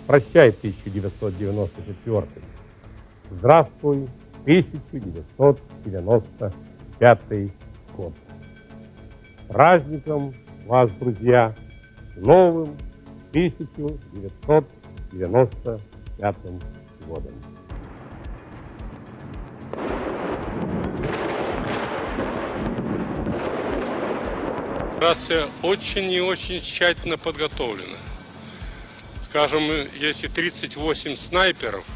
Прощай, 1994. Здравствуй, 1995 год. С праздником вас, друзья, с новым 1995 годом. Операция очень и очень тщательно подготовлена. Скажем, если 38 снайперов,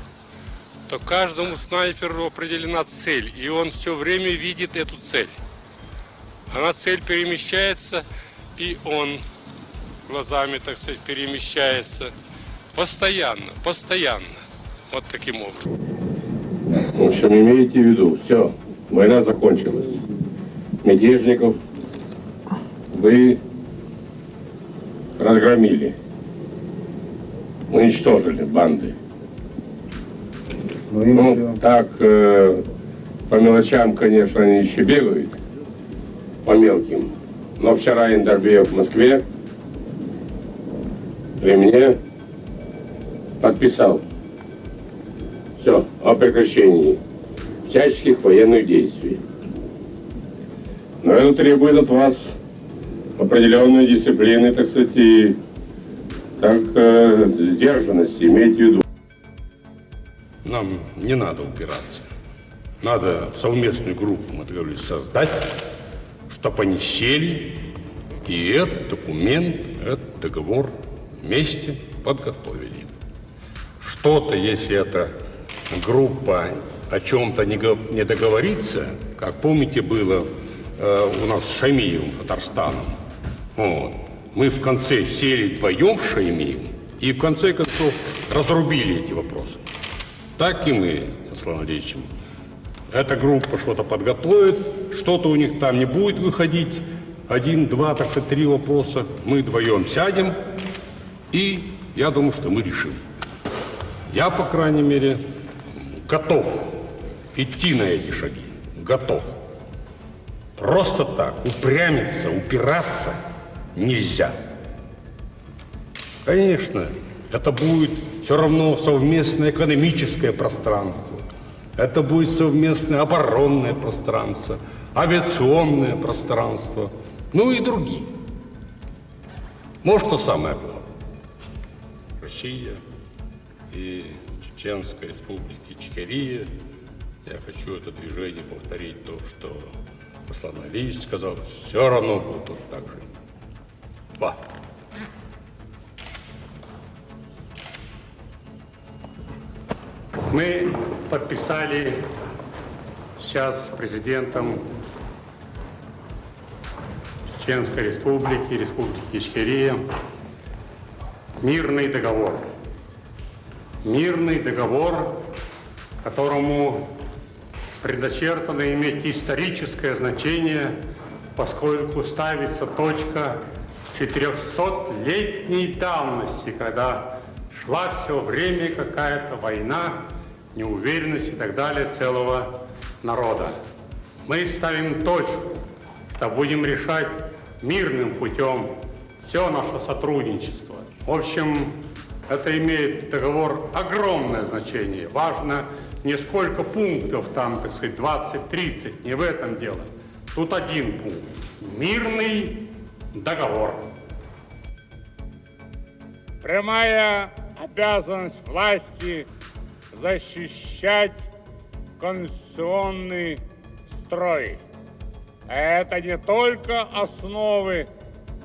то каждому снайперу определена цель, и он все время видит эту цель. Она цель перемещается, и он глазами, так сказать, перемещается постоянно. Вот таким образом. В общем, имейте в виду, все, война закончилась. Мятежников вы разгромили, уничтожили банды. Ну, так, по мелочам, конечно, они еще бегают, по мелким. Но вчера Индербеев в Москве при мне подписал все о прекращении всяческих военных действий. Но это требует от вас определенной дисциплины, так сказать, и сдержанности, имейте в виду. Нам не надо упираться. Надо совместную группу, мы договорились, создать, чтобы они сели и этот документ, этот договор вместе подготовили. Что-то, если эта группа о чем-то не договорится, как помните, было у нас с Шаймиевым, Татарстаном. Вот. Мы в конце сели вдвоем с Шаймиевым и в конце концов разрубили эти вопросы. Так и мы со Славом Андреевичем. Эта группа что-то подготовит, что-то у них там не будет выходить. 1, 2, так сказать, 3 вопроса. Мы вдвоем сядем, и я думаю, что мы решим. Я, по крайней мере, готов идти на эти шаги. Готов. Просто так упрямиться, упираться нельзя. Конечно, это будет все равно совместное экономическое пространство. Это будет совместное оборонное пространство, авиационное пространство, ну и другие. Может, что самое главное. Россия и Чеченская республика Ичкерия. Я хочу это движение повторить то, что Аслан Алиевич сказал, все равно будут так же. Ба. Мы подписали сейчас с президентом Чеченской республики, Республики Ичкерия, мирный договор. Мирный договор, которому предначертано иметь историческое значение, поскольку ставится точка 400-летней давности, когда шла все время какая-то война, неуверенность и так далее целого народа. Мы ставим точку, что будем решать мирным путем все наше сотрудничество. В общем, это имеет договор огромное значение. Важно не сколько пунктов там, так сказать, 20-30, не в этом дело. Тут один пункт. Мирный договор. Прямая обязанность власти защищать конституционный строй. А это не только основы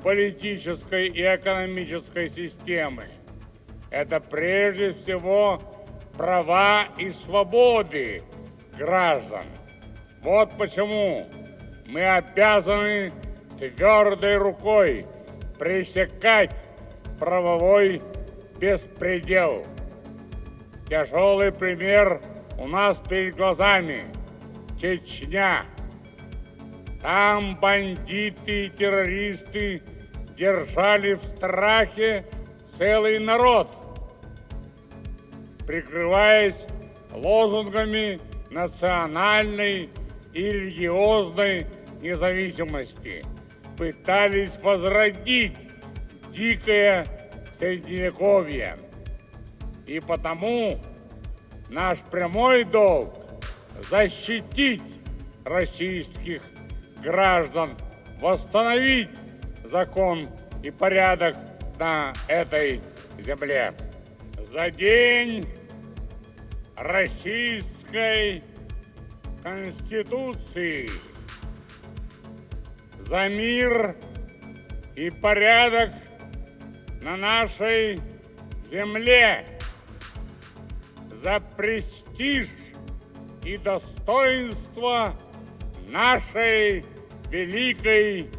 политической и экономической системы. Это прежде всего права и свободы граждан. Вот почему мы обязаны твердой рукой пресекать правовой беспредел. Тяжелый пример у нас перед глазами. Чечня. Там бандиты и террористы держали в страхе целый народ, прикрываясь лозунгами национальной и религиозной независимости. Пытались возродить дикое средневековье. И потому наш прямой долг защитить российских граждан, восстановить закон и порядок на этой земле. За день Российской Конституции, за мир и порядок на нашей земле, за престиж и достоинство нашей великой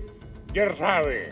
державы.